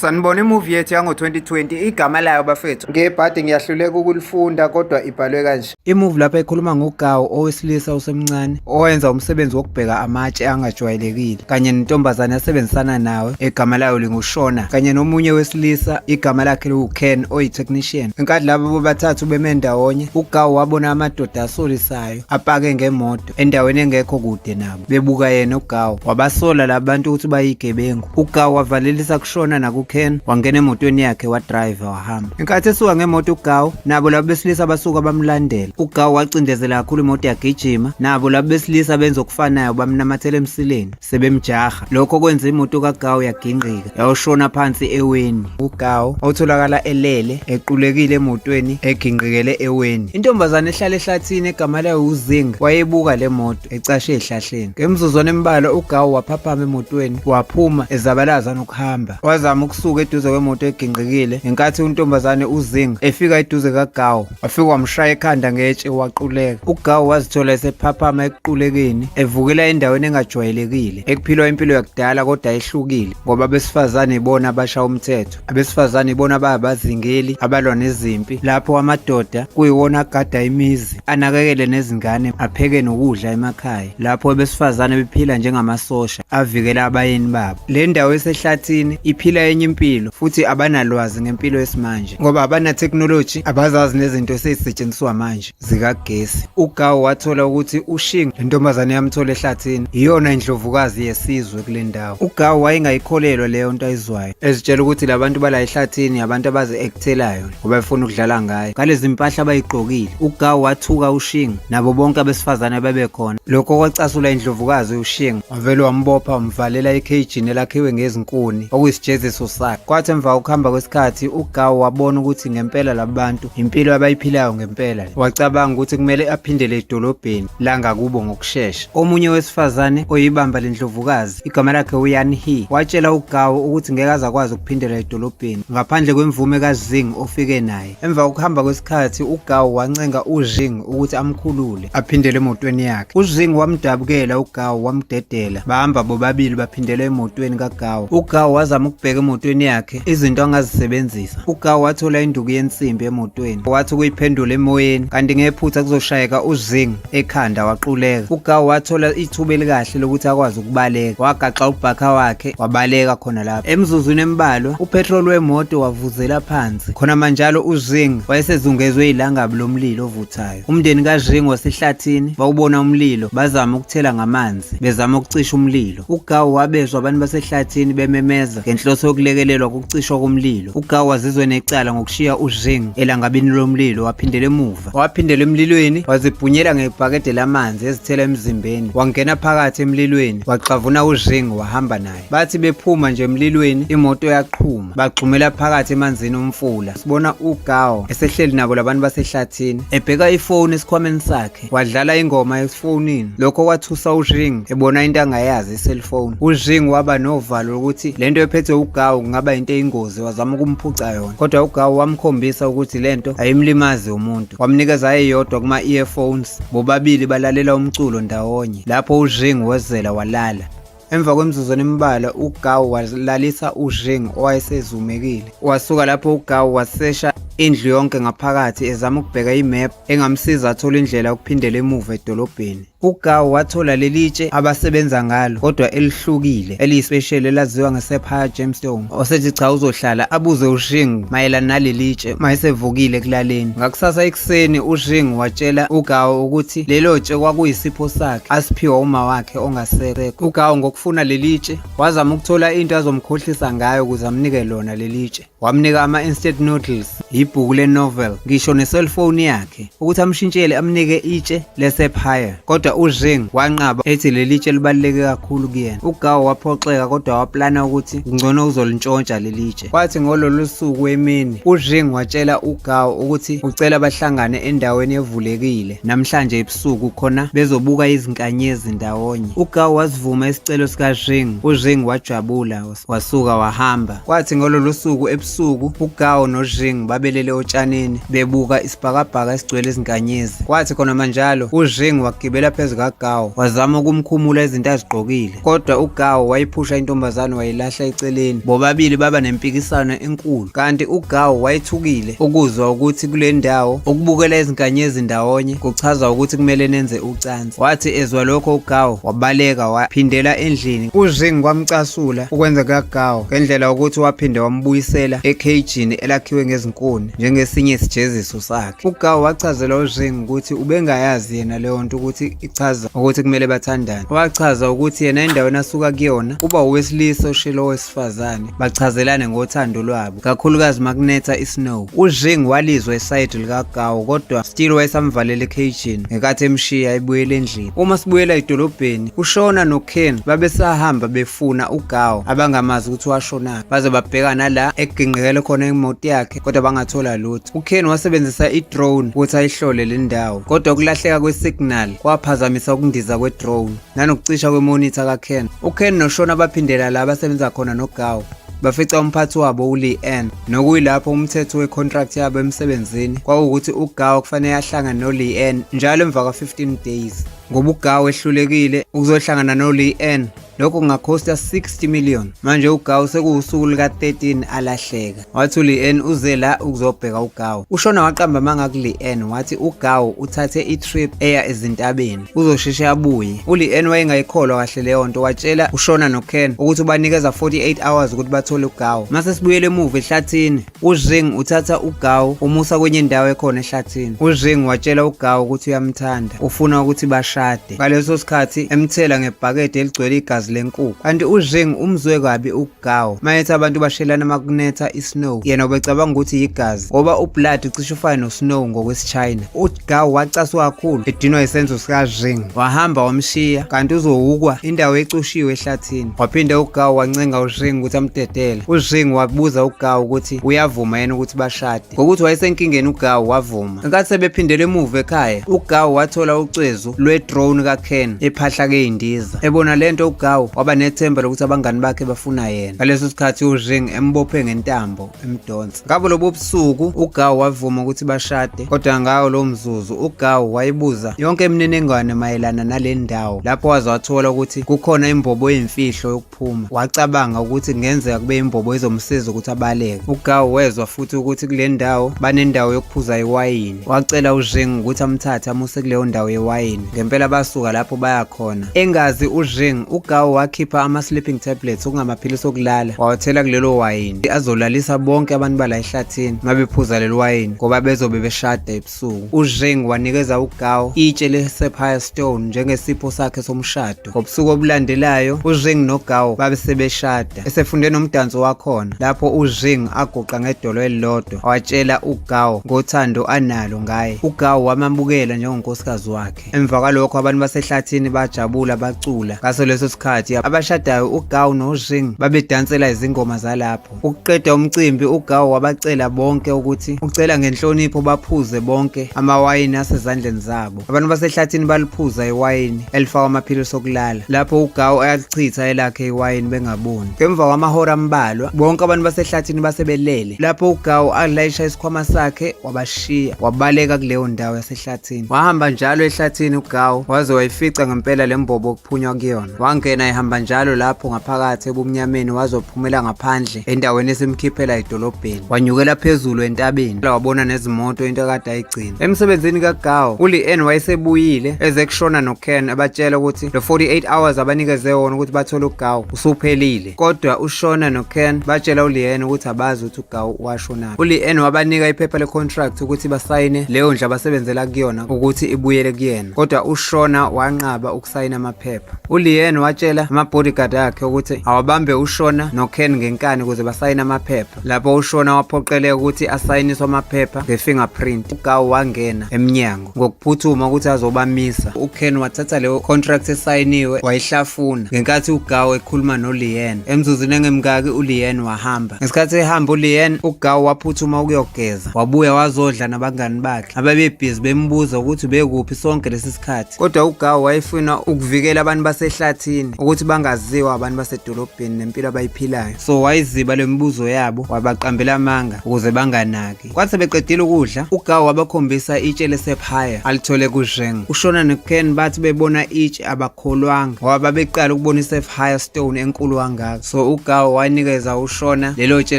Sanibona imovie yethu yango-2020 igama layo bafethu ngebhadi ngiyahluleka ukulifunda kodwa ibhalwe kanje. Imovie lapha ikhuluma ngoGawu owesilisa osemncane owenza umsebenzi wokubheka amatshe angajwayelekile kanye nentombazane asebenzisana nawe egama layo linguShona kanye nomunye wesilisa igama lakhe liwuKen oyi-technician. Inkathi labo bobathathu beme ndawonye uGawu wabona amadoda asolisayo apake ngemoto endaweni engekho kude nabo bebuka yena uGawu wabasola labantu ukuthi bayigebengu. uGawu wavalelisa kuShona nakuKen wangena emotweni yakhe wadrive wahamba. Inkathi esuka ngemoto uGawu nabo labo besilisa basuka bamlandela. uGawu wacindezela kakhulu imoto yagijima nabo labo besilisa benza okufanayo bamnamathela emsileni sebemjaha. Lokho kwenza imoto kaGawu yaginqika yayoshona phansi eweni. uGawu otholakala elele equlekile emotweni eginqikele eweni. Intombazane ehlala ehlathini egama layo uZing wayebuka le moto ecashe ezihlahleni. Ngemizuzwana embalwa uGawu waphaphama emotweni waphuma ezabalaza nokuhamba wazama ukusuka eduze kwemoto eginqikile. Ngenkathi untombazane uZing efika eduze kaGawu wafika wamshaya ekhanda ngetshe waquleka. uGawu wazithola esephaphama ekuqulekeni evukela endaweni engajwayelekile ekuphilwa impilo yakudala kodwa ehlukile ngoba abesifazane ibona abashaya umthetho. Abesifazane ibona bayabazingeli abalwa nezimpi lapho amadoda kuyiwona agada imizi anakekele nezingane apheke nokudla emakhaya. Lapho abesifazane bephila njengamasosha avikela abayeni babo. Le ndawo esehlathini iphila enye impilo futhi abanalwazi ngempilo yesimanje ngoba abana technology abazazi nezinto esezisetshenziswa manje zikagesi. uGawu wathola ukuthi uShing lentombazane yamthola ehlathini iyona indlovukazi yesizwe kule ndawo. uGawu wayengayikholelwa leyo nto ayizwayo ezitshela ukuthi labantu bala ehlathini abantu abazi-ekthelayo ngoba befuna ukudlala ngayo. Ngalezi mpahla abayigqokile uGawu wathuka uShing nabo bonke abesifazane babekhona. Lokho kwacasula indlovukazi uShing wavele wambopha wamvalela ekhejini elakhiwe ngezinkuni okuyisijeziso sakhe. Kwathi emva kokuhamba kwesikhathi uGawu wabona ukuthi ngempela labantu impilo abayiphilayo ngempela. Wacabanga ukuthi kumele aphindele edolobheni la ngakubo ngokushesha. Omunye wesifazane oyibamba lendlovukazi igama lakhe uYan-hee watshela uGawu ukuthi ngeke aze akwazi ukuphindela edolobheni ngaphandle kwemvume kaZing ofike naye. Emva kokuhamba kwesikhathi uGawu wancenga uZing ukuthi amkhulule aphindele emotweni yakhe. uZing wamdabukela uGawu wamdedela bahamba bobabili baphindela emotweni kaGawu. uGawu wazama ukubheka emotweni yakhe izinto angazisebenzisa. uGawu wathola induku yensimbi emotweni wathi ukuyiphendula emoyeni kanti ngephutha kuzoshayeka uZing ekhanda waquleka. uGawu wathola ithuba elikahle lokuthi akwazi ukubaleka wagaxa ubhakha wakhe wabaleka khona lapho. Emzuzwini embalwa upetrol wemoto wavuzela phansi. Khona manjalo uZing wayesezungezwe ilangabi lomlilo ovuthayo. Umndeni kaZing wasehlathini bawubona umlilo bazama ukuthela ngamanzi bezama ukucisha umlilo. uGawu wabezwa abantu basehlathini bememeza ngenhloso yokulekelelwa kokucishwa komlilo. uGawu wazizwe necala ngokushiya uZing elangabini lomlilo waphindela emuva. Waphindela emlilweni wazibhunyela ngebhakede lamanzi ezithela emzimbeni wangena phakathi emlilweni waxavuna uZing wahamba naye. Bathi bephuma nje emlilweni imoto yaqhuma bagxumela phakathi emanzini omfula. Sibona uGawu esehleli nabo labantu basehlathini ebheka ifoni esikhwameni sakhe wadlala ingoma esifonini. Lokho kwathusa uZing ebona into angayazi iselfone. uZing waba novalo ukuthi lento ephethe uGawu kungaba into eyingozi wazama ukumphuca yona kodwa uGawu wamkhombisa ukuthi lento ayimlimazi umuntu wamnikeza eyodwa kuma-earphones bobabili balalela umculo ndawonye. Lapho uZing wezela walala. Emva kwemizuzwana embalwa uGawu walalisa uZing owayesezumekile. Wasuka lapho uGawu wasesha indlu yonke ngaphakathi ezama ukubheka imap engamsiza athola indlela yokuphindela emuva edolobheni. uGawu wathola lelitshe abasebenza ngalo kodwa elihlukile eliyispecial elaziwa ngeSapphire Gemstone. Wasethi cha uzohlala abuze uZing mayelana nalelitshe mayesevukile ekulaleni. Ngakusasa ekuseni uZing watshela uGawu ukuthi lelo tshe kwakuyisipho sakhe asiphiwa uma wakhe ongasekho. uGawu ngokufuna lelitshe wazama ukuthola into azomkhohlisa ngayo ukuze amnike lona lelitshe. Wamnika ama-instant noodles, ibhuku le-novel ngisho ne-cellphone yakhe ukuthi amshintshele amnike itshe leSapphire kodwa uZing wanqaba ethi lelitshe libaluleke kakhulu kuyena. uGawu waphoxeka kodwa waplana ukuthi kungcono uzolintshontsha lelitshe. Kwathi ngololu suku emini uZing watshela uGawu ukuthi ucela bahlangane endaweni evulekile namhlanje ebusuku khona bezobuka izinkanyezi ndawonye. uGawu wasivuma isicelo sikaZing. uZing wajabula wasuka wahamba. Kwathi ngololu suku ebusuku uGawu noZing babelele otshanini bebuka isibhakabhaka esigcwele izinkanyezi. Kwathi khona manjalo uZing wagibela phezu kaGawu wazama ukumkhumula izinto azigqokile, kodwa uGawu wayiphusha intombazane wayilahla eceleni. Bobabili baba nempikisano enkulu, kanti uGawu wayethukile ukuzwa ukuthi kule ndawo ukubukela izinkanyezi ndawonye kuchaza ukuthi kumele nenze ucansi. Wathi ezwa lokho uGawu wabaleka waphindela endlini. uZheng kwamcasula ukwenza kaGawu ngendlela ukuthi waphinde wambuyisela ekhejini elakhiwe ngezinkuni njengesinye isijeziso sakhe. uGawu wachazela uZheng ukuthi ubengayazi yena leyo nto ukuthi ichaza ukuthi kumele bathandane. Wachaza ukuthi yena endaweni asuka kuyona uba owesilisa oshilo owesifazane bachazelane ngothando lwabo, kakhulukazi makunetha isnow. uZheng walizwa esayidi likaGawu kodwa still wayesamvalela ekhejini ngekathi emshiya ebuyela endlini. Uma sibuyela edolobheni, uShona noKen babesahamba befuna uGawu abangamazi ukuthi washonaphi, baze babhekana la eginqikele khona imoto yakhe kodwa bangathola lutho. uKen wasebenzisa i-drone ukuthi ayihlole le ndawo, kodwa ukulahleka kwesignal kwaphazamisa ukundiza kwe-drone nanokucisha kwemonitor kaKen. uKen noShona baphindela la basebenza khona noGawu bafica umphathi wabo uLeanne, nokuyilapho umthetho we-contract yabo emsebenzini kwakuwukuthi uGawu kufanele ahlangane noLeanne njalo emva kwa-15 days. Ngoba uGawu ehlulekile ukuzohlangana noLeanne, lokho kungakhosta 60 million. Manje uGawu sekuwusuku lika-13 alahleka. Wathi uLeanne uze la ukuzobheka uGawu. uShona waqamba amanga kuLeanne wathi uGawu uthathe i-trip eya ezintabeni uzosheshe abuye. uLeanne wayengayikholwa kahle leyo nto, watshela uShona noKen ukuthi ubanikeza 48 hours ukuthi bathole uGawu. Mase sibuyele emuva ehlathini, uZheng uthatha uGawu umusa kwenye indawo ekhona ehlathini. uZheng watshela uGawu ukuthi uyamthanda, ufuna ukuthi bashade. Ngaleso sikhathi emthela ngebhakede eligcwele igazi lenkukhu. Kanti uZheng umzwe kabi uGawu mayethi abantu bashelana makunetha isnow, yena ubecabanga ukuthi yigazi ngoba ublood ucishe ufane nosnow ngokwesiChina. uGawu wacaswa kakhulu edinwa isenzo sikaZheng, wahamba wamshiya kanti uzowukwa indawo ecushiwe ehlathini. Waphinde uGawu wancenga uZheng ukuthi amdedele. uZheng wabuza uGawu ukuthi uyavuma yena ukuthi bashade. Ngokuthi wayesenkingeni uGawu wavuma. Ngenkathi sebephindele emuva ekhaya, uGawu wathola ucezu lwe-drone kaKen ephahla key'ndiza. Ebona lento uGawu waba nethemba lokuthi abangani bakhe bafuna yena. Ngaleso sikhathi uZheng embophe ngentambo emdonsa. Ngabo lobo busuku uGawu wavuma ukuthi bashade, kodwa ngawo lo mzuzu uGawu wayibuza yonke imininingwane mayelana nale ndawo. Lapho waze wathola ukuthi kukhona imbobo eyimfihlo yokuphuma. Wacabanga ukuthi kungenzeka kube imbobo ezomsiza ukuthi abaleke. uGawu wezwa futhi ukuthi kule ndawo banendawo yokuphuza iwayini. Wacela uZheng ukuthi amthathe amuse kuleyo ndawo yewayini. Ngempela basuka lapho baya khona. Engazi uZheng, uGawu wakhipha ama-sleeping tablets okungamaphilisi okulala wawathela kulelo wayini azolalisa bonke abantu bala ehlathini mabephuza lelo wayini ngoba bezobe beshada ebusuku. uZheng wanikeza uGawu itshe le-sapphire stone njengesipho sakhe somshado. Ngobusuku obulandelayo uZheng noGawu babe sebeshada. Esefunde nomdanso wakhona, lapho uZheng aguqa ngedolo elilodwa watshela uGawu ngothando analo ngaye. uGawu wamambukela njengonkosikazi wakhe. Emva kwalokho abantu basehlathini bajabula bacula. Ngaso leso sikhathi abashadayo uGawu noZheng babedansela izingoma zalapho. Ukuqeda umcimbi uGawu wabacela bonke ukuthi ucela ngenhlonipho baphuze bonke amawayini asezandleni zabo. Abantu basehlathini baliphuza iwayini elifakwa amaphilisi okulala. Lapho uGawu ayalichitha elakhe iwayini bengaboni. Ngemva kwamahora ambalwa bonke abantu basehlathini basebelele. Lapho uGawu alayisha isikhwama sakhe wabashiya, wabaleka kuleyo ndawo yasehlathini. Wahamba njalo ehlathini uGawu waze wayifica ngempela lembobo okuphunywa kuyona. Wangena ehamba njalo lapho ngaphakathi ebumnyameni wazophumela ngaphandle endaweni esimkhiphela edolobheni. Wanyukela phezulu entabeni wabona nezimoto into kade ayigcina. Emsebenzini kaGawu uLeanne wayesebuyile eze kuShona noKen abatshela ukuthi lo 48 hours abanikeze wona ukuthi bathole uGawu usuphelile. Kodwa uShona noKen batshela uLeanne ukuthi abazi ukuthi uGawu washona. uLeanne wabanika iphepha le-contract ukuthi basayine leyo ndlu abasebenzela kuyona ukuthi ibuyele kuyena, kodwa uShona wanqaba ukusayina amaphepha. uLeanne watshela ama-bodyguard akhe ukuthi awabambe uShona noKen ngenkani ukuze basayine amaphepha. Lapho uShona waphoqeleka ukuthi asayiniswe amaphepha nge-fingerprint. uGawu wangena emnyango ngokuphuthuma ukuthi azobamisa. uKen wathatha leyo contract esayiniwe wayihlafuna ngenkathi uGawu ekhuluma noLeanne. Emzuzwini engemngaki uLeanne wahamba. Ngesikhathi ehamba uLeanne uGawu waphuthuma ukuyogeza, wabuya wazodla nabangani bakhe ababebhizi bembuza ukuthi bekuphi sonke lesi sikhathi. Kodwa uGawu wayefuna ukuvikela abantu basehlathini ukuthi bangaziwa abantu basedolobheni nempilo abayiphilayo, so wayiziba le mibuzo yabo wabaqambela amanga ukuze banganaki. Kwathi sebeqedile ukudla, uGawu wabakhombisa itshe leSephaya alithole kuZheng. uShona noKen bathi bebona itshe abakholwanga ngoba babeqala ukubona iSephaya stone enkulu kangaka, so uGawu wanikeza uShona lelo tshe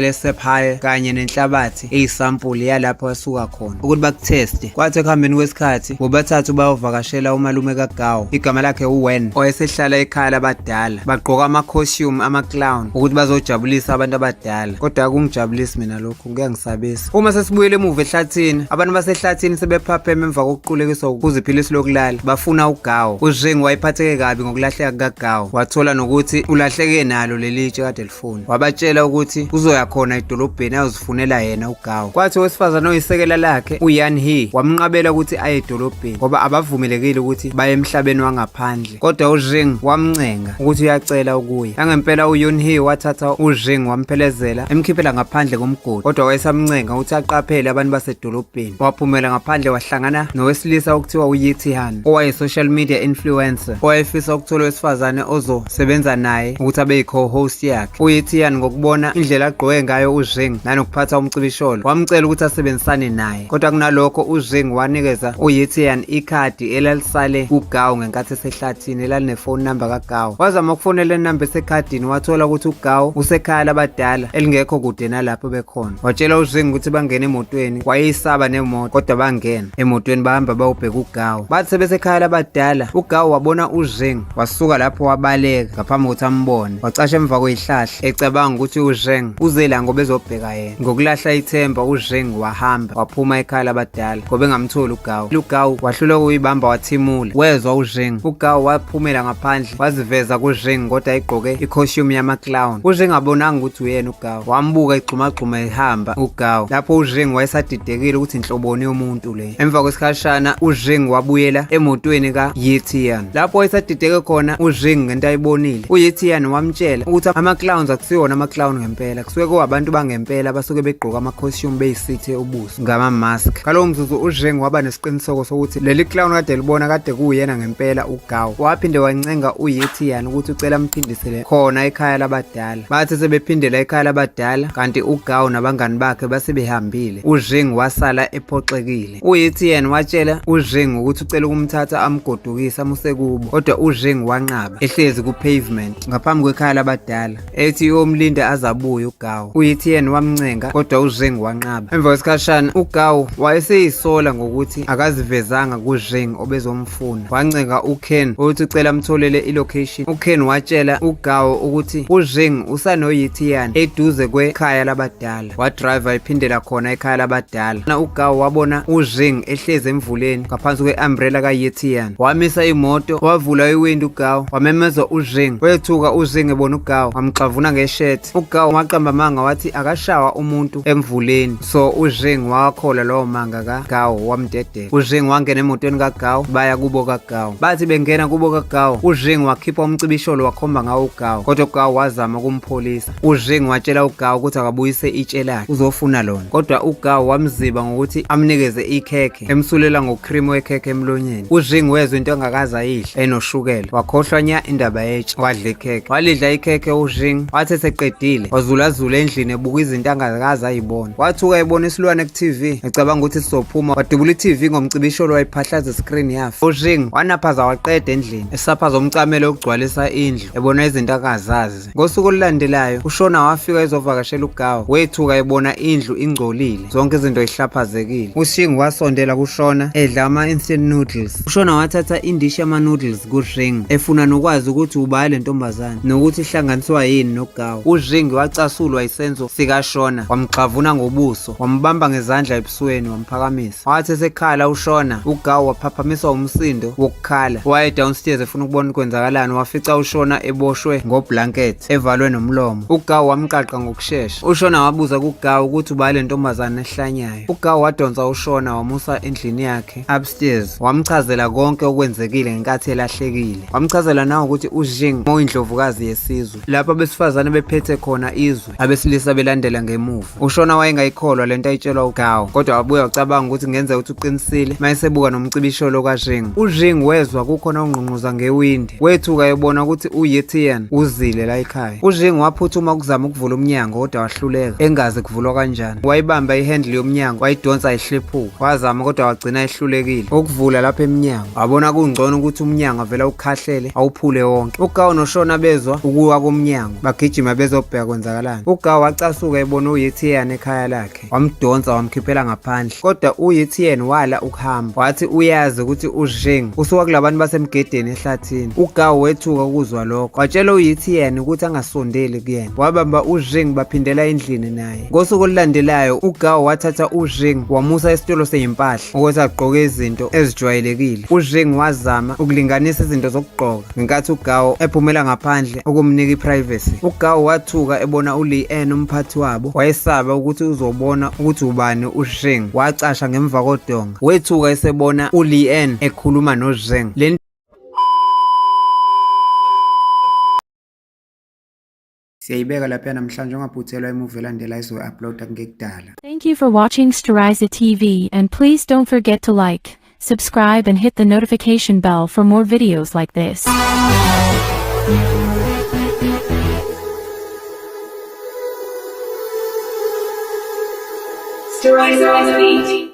leSephaya kanye nenhlabathi eyisampuli yalapho asuka khona ukuthi bakutheste. Kwathi ekuhambeni kwesikhathi bobathathu bayovakashela umalume kaGawu, igama lakhe uWen, owayesehlala ekhaya labadala. Bagqoka ama-costume ama-clown ukuthi bazojabulisa abantu abadala, kodwa akungijabulisi mina lokhu, kuyangisabisa. Uma sesibuyele emuva ehlathini, abantu basehlathini sebephapheme emva kokuqulekiswa ukuziphilisa lokulala bafuna uGawu. uZheng wayephatheke kabi ngokulahleka kukaGawu, wathola nokuthi ulahleke nalo leli tshe kade lifuna. Wabatshela ukuthi uzoya khona edolobheni ayozifunela yena uGawu. Kwathi owesifazane oyisekela lakhe uYan He wamnqabela ukuthi aye edolobheni ngoba abavumelekile ukuthi baye emhlabeni wangaphandle, kodwa uZheng wamncenga ukuthi uyacela ukuya. Angempela uYan He wathatha uZheng wamphelezela emkhiphela ngaphandle komgodi, kodwa wayesamncenga ukuthi aqaphele abantu basedolobheni. Waphumela ngaphandle wahlangana nowesilisa okuthiwa uYi Tian, owaye-social media influencer owayefisa ukuthola owesifazane ozosebenza naye ukuthi abe yi-co-host yakhe. uYi Tian ngokubona indlela agqoke ngayo uZheng nanokuphatha umcibisholo wamcela ukuthi asebenzisane naye, kodwa kunalokho uZheng wanikeza uYi Tian ikhadi elalisale kuGawu ngenkathi esehlathini elaline-phone number kaGawu. Wazama ukufonela inamba esekhadini wathola ukuthi uGawu usekhaya labadala elingekho kude nalapho bekhona. Watshela uZheng ukuthi bangene emotweni, wayeyisaba nemoto kodwa bangena emotweni bahamba bayobheka uGawu. Bathi sebesekhaya labadala uGawu wabona uZheng wasuka lapho wabaleka ngaphambi kokuthi ambone, wacasha emva kweyihlahla ecabanga ukuthi uZheng uze la ngoba ezobheka yena. Ngokulahla ithemba uZheng wahamba waphuma ekhaya labadala ngoba engamtholi uGawu. uGawu wahluleka ukuyibamba wathimula, wezwa uZheng. uGawu waphumela ngaphandle waziveza kuZheng kodwa egqoke i-costume yama-clown. uZheng abonanga ukuthi uyena uGawu, wambuka egxumagxuma ehamba uGawu. Lapho uZheng wayesadidekile ukuthi inhloboni yomuntu le. Emva kwesikhashana uZheng wabuyela emotweni kaYi Tian. Lapho wayesadideke khona uZheng ngento ayibonile, uYi Tian wamtshela ukuthi ama-clowns akusiwona ama-clown ngempela, kusuke kuwabantu bangempela basuke begqoka ama-costume beyisithe ubuso ngama-mask. Ngalowo mzuzu uZheng waba nesiqiniseko sokuthi leli clown kade libona kade kuyena ngempela uGawu. Waphinde wancenga uYi Tian ukuthi ucela amphindisele khona ekhaya labadala. Bathi sebephindela ekhaya labadala kanti uGawu nabangani bakhe basebehambile, uZheng wasala ephoxekile. uYi Tian watshela uZheng ukuthi ucela ukumthatha amgodukise amuse kubo, kodwa uZheng wanqaba ehlezi ku-pavement ngaphambi kwekhaya labadala ethi uyomlinda azabuye uGawu. uYi Tian wamncenga kodwa uZheng wanqaba. Emva kwesikhashana uGawu wayeseyisola ngokuthi akazivezanga kuZheng obezomfuna. Wancenga uKen ukuthi ucela amtholele ilocation. uKen watshela uGawu ukuthi uZheng usanoYi Tian eduze kwekhaya labadala, wadrive ephindela khona ekhaya labadala. uGawu wabona uZheng ehlezi emvuleni ngaphansi kwe-umbrella kaYi Tian. Wamisa imoto, wavula iwindi uGawu, wamemeza uZheng. Wethuka uZheng ebona uGawu wamxavuna ngeshethi. uGawu waqamba amanga wathi akashawa umuntu emvuleni, so uZheng wakhola lowo manga kaGawu wamdedela. uZheng wangena emotweni kaGawu baya kubo kaGawu. Bathi bengena kubo kaGawu uZheng wakhipha umcibisholo wakhomba ngawo uGawu, kodwa uGawu wazama ukumpholisa. uZheng watshela uGawu ukuthi akabuyise itshe lakhe uzofuna lona, kodwa uGawu wamziba ngokuthi amnikeze ikhekhe, emsulela ngocream wekhekhe emlonyeni. uZheng wezwa into angakaze ayidle enoshukela, wakhohlwa nya indaba yetshe, wadla ikhekhe. Walidla ikhekhe uZheng, wathi eseqedile wazulazula endlini ebuka izinto angakaze ayibona. Wathuka ebona isilwane ku-TV ecabanga ukuthi sizophuma, wadubula i-TV ngomcibisholo wayiphahlaza iscreen yafa. uZheng wanaphaza waqeda endlini esaphaza umcamelo wokugcwalisa indlu ebona izinto akazazi. Ngosuku olulandelayo uShona wafika ezovakashela uGawu, wethuka ebona indlu ingcolile, zonke izinto zihlaphazekile. uZheng wasondela kuShona edla ama-instant noodles. uShona wathatha indishi yama-noodles kuZheng efuna nokwazi ukuthi ubani le ntombazane nokuthi ihlanganiswa yini noGawu. uZheng wacasulwa isenzo sikaShona, wamxhavuna ngobuso, wambamba ngezandla ebusweni wamphakamisa. Wathi esekhala uShona, uGawu waphaphamiswa umsindo wokukhala. Waye downstairs efuna ukubona ukwenzakalani, wafica uShona eboshwe ngoblanket evalwe nomlomo. uGawu wamqaqa ngokushesha. uShona wabuza kuGawu ukuthi ubani le ntombazane ehlanyayo. uGawu wadonsa uShona wamusa endlini yakhe upstairs, wamchazela konke okwenzekile ngenkathi elahlekile. Wamchazela nawe ukuthi uZheng oyindlovukazi yesizwe, lapho abesifazane bephethe khona izwe, abesilisa belandela ngemuva. uShona wayengayikholwa lento ayitshelwa uGawu, kodwa wabuya wacabanga ukuthi kungenzeka ukuthi uqinisile mayesebuka nomcibisholo kaZheng. uZheng wezwa kukhona ongqungquza ngewindi, wethuka ebona ukuthi uYetian uzile la ekhaya. uJing waphuthuma ukuzama ukuvula umnyango kodwa wahluleka, engazi kuvulwa kanjani. Wayibamba ihandle yomnyango wayidonsa ihlephuka, wazama kodwa wagcina ehlulekile ukuvula lapha emnyango. Wabona kungcono ukuthi umnyango avela ukhahlele awuphule wonke. uGao noShona bezwa ukuwa komnyango, bagijima bezobheka kwenzakalani. uGao wacasuka ebona uYetian ekhaya lakhe, wamdonsa wamkhiphela ngaphandle. Kodwa uYetian wala ukuhamba, wathi uyazi ukuthi uJing usuka kulabantu basemgedeni ehlathini. uGao wethuka ukuzwa lokho, watshela uYetian ukuthi angasondeli kuyena. Wabamba uJing baphindela endlini naye. Ngosuku olulandelayo uGao wathatha uJing wamusa esitolo sezimpahla ukuthi agqoke izinto ezijwayelekile. uJing wazama ukulinganisa izinto zokugqoka ngenkathi uGao ephumela ngaphandle ukumnika iprivacy. uGao wathuka ebona uLeanne umphathi wabo, wayesaba ukuthi uzobona ukuthi ubani uJing. Wacasha ngemva kodonga, wethuka esebona uLeanne ekhuluma noJing. Siyayibeka lapha namhlanje, ungaphuthelwa imuvi elandelayo izo-uploada ngekudala. Thank you for watching Styriza TV, and please don't forget to like, subscribe and hit the notification bell for more videos like this. Styriza TV.